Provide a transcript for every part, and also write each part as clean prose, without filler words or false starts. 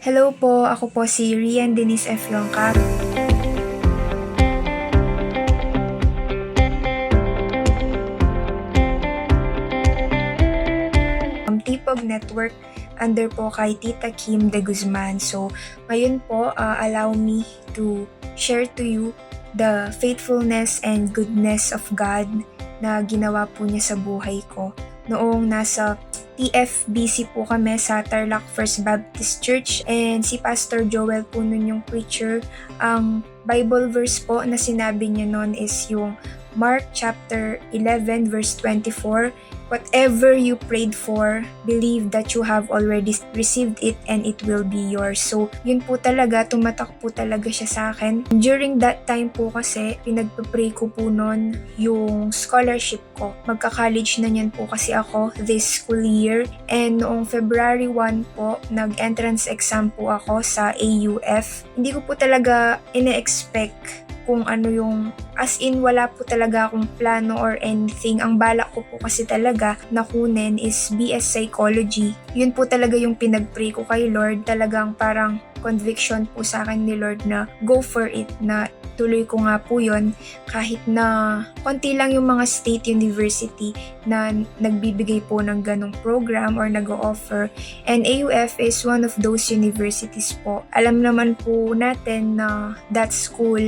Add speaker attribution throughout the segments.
Speaker 1: Hello po, ako po si Rian Denise F. Yongkap. Tipog Network under po kay Tita Kim de Guzman. So, ngayon po, allow me to share to you the faithfulness and goodness of God na ginawa po niya sa buhay ko. Noong nasa TFBC po kami sa Tarlac First Baptist Church and si Pastor Joel po nun yung preacher. Ang Bible verse po na sinabi niya nun is yung Mark chapter 11 verse 24. Whatever you prayed for, believe that you have already received it and it will be yours. So, yun po talaga, tumatak po talaga siya sa akin. During that time po kasi, pinagpapray ko po nun yung scholarship ko. Magka-college na niyan po kasi ako this school year. And noong February 1 po, nag-entrance exam po ako sa AUF. Hindi ko po talaga ine-expect kung ano yung, as in wala po talaga akong plano or anything. Ang balak ko po kasi talaga na kunin is BS Psychology. Yun po talaga yung pinag-pray ko kay Lord. Talagang parang conviction po sa akin ni Lord na go for it, na tuloy ko nga po yun kahit na konti lang yung mga state university na nagbibigay po ng ganong program or nag-o-offer. And AUF is one of those universities po. Alam naman po natin na that school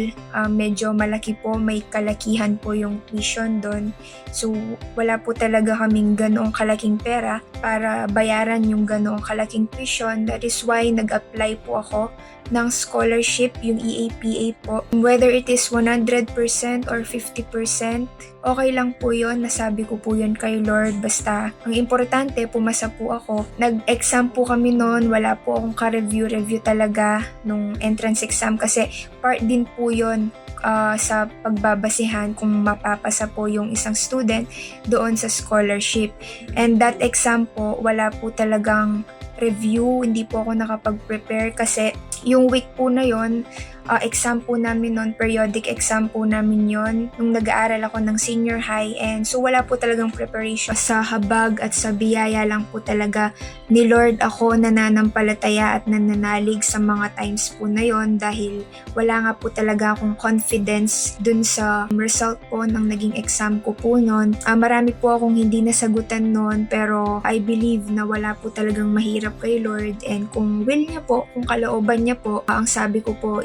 Speaker 1: medyo malaki po, may kalakihan po yung tuition doon. So wala po talaga kaming ganoong kalaking pera para bayaran yung ganoong kalaking tuition. That is why nag-apply po ako ng scholarship, yung EAPA po. Whether it is 100% or 50%, okay lang po yun. Nasabi ko po yun kay Lord. Basta, ang importante, pumasa po ako. Nag-exam po kami noon. Wala po akong ka-review talaga nung entrance exam kasi part din po yun sa pagbabasihan kung mapapasa po yung isang student doon sa scholarship. And that exam po, wala po talagang review, hindi po ako nakapag-prepare kasi yung week po na yon, exam po namin nun, periodic exam po namin yon nung nag-aaral ako ng senior high, and so wala po talagang preparation. Sa habag at sa biyaya lang po talaga ni Lord ako nananampalataya at nananalig sa mga times po na yon dahil wala nga po talaga akong confidence dun sa result po ng naging exam ko po nun. Marami po akong hindi nasagutan nun, pero I believe na wala po talagang mahirap kay Lord, and kung will niya po, kung kalooban niya po, ang sabi ko po,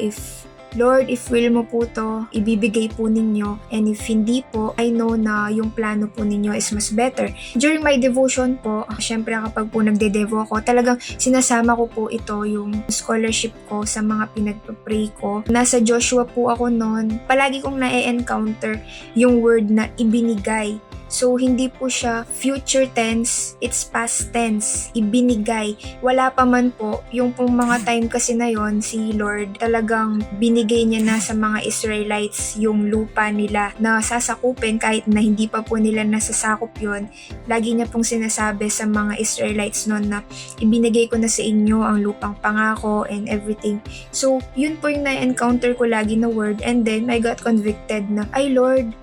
Speaker 1: Lord, if will mo po to, ibibigay po ninyo. And if hindi po, I know na yung plano po ninyo is mas better. During my devotion po, syempre kapag po nagde-devo ako, talagang sinasama ko po ito, yung scholarship ko sa mga pinagpa-pray ko. Nasa Joshua po ako noon. Palagi kong na-encounter yung word na ibinigay. So, hindi po siya future tense, it's past tense, ibinigay. Wala pa man po, yung pong mga time kasi na yon, si Lord talagang binigay niya na sa mga Israelites yung lupa nila na sasakupin kahit na hindi pa po nila nasasakop yon. Lagi niya pong sinasabi sa mga Israelites noon na ibinigay ko na sa inyo ang lupang pangako and everything. So, yun po yung na-encounter ko lagi na word, and then I got convicted na, ay Lord,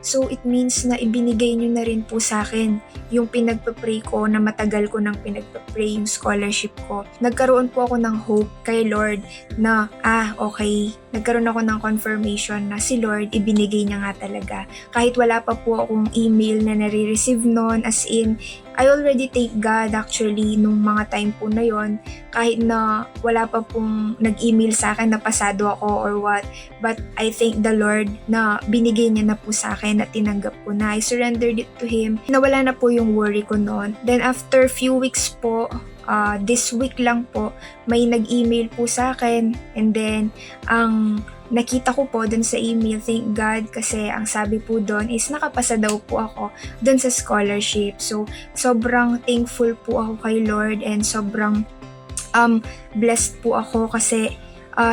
Speaker 1: so it means na ibinigay nyo na rin po sa akin yung pinagpa-pray ko na matagal ko nang pinagpa-pray yung scholarship ko. Nagkaroon po ako ng hope kay Lord na, okay, nagkaroon ako ng confirmation na si Lord ibinigay niya nga talaga. Kahit wala pa po akong email na nare-receive noon, as in, I already thank God actually nung mga time po na yon, kahit na wala pa pong nag-email sa akin na pasado ako or what, but I thank the Lord na binigay niya na po sa akin at tinanggap ko na. I surrendered it to Him. Nawala na po yung worry ko noon. Then after few weeks po, this week lang po, may nag-email po sa akin, and then ang nakita ko po dun sa email, thank God, kasi ang sabi po dun is nakapasa daw po ako dun sa scholarship. So, sobrang thankful po ako kay Lord, and sobrang blessed po ako kasi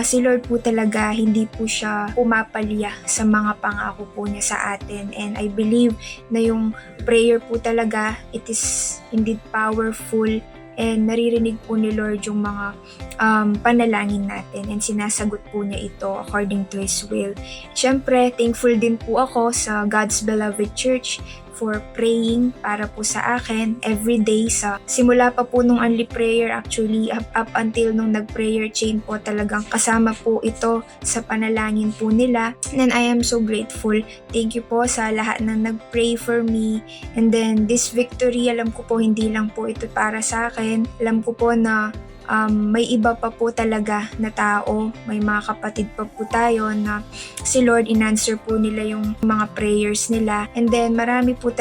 Speaker 1: si Lord po talaga, hindi po siya pumapalya sa mga pangako po niya sa atin. And I believe na yung prayer po talaga, it is indeed powerful, and naririnig po ni Lord yung mga panalangin natin, and sinasagot po niya ito according to His will. Siyempre, thankful din po ako sa God's Beloved Church for praying para po sa akin every day sa simula pa po nung Only Prayer, actually up until nung nag-prayer chain po, talagang kasama po ito sa panalangin po nila. And I am so grateful. Thank you po sa lahat na nag-pray for me. And then this victory, alam ko po hindi lang po ito para sa akin. Alam ko po na may iba pa po talaga na tao, may mga kapatid pa po tayo na si Lord in-answer po nila yung mga prayers nila. And then marami pa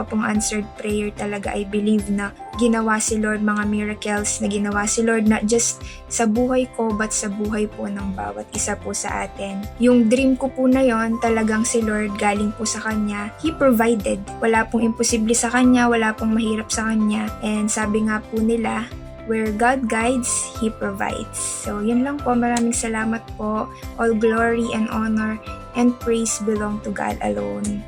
Speaker 1: pong answered prayer talaga. I believe na ginawa si Lord, mga miracles na ginawa si Lord, not just sa buhay ko but sa buhay po ng bawat isa po sa atin. Yung dream ko po na yon, talagang si Lord, galing po sa Kanya. He provided. Wala pong imposible sa Kanya, wala pong mahirap sa Kanya. And sabi nga po nila, where God guides, He provides. So, yun lang po. Maraming salamat po. All glory and honor and praise belong to God alone.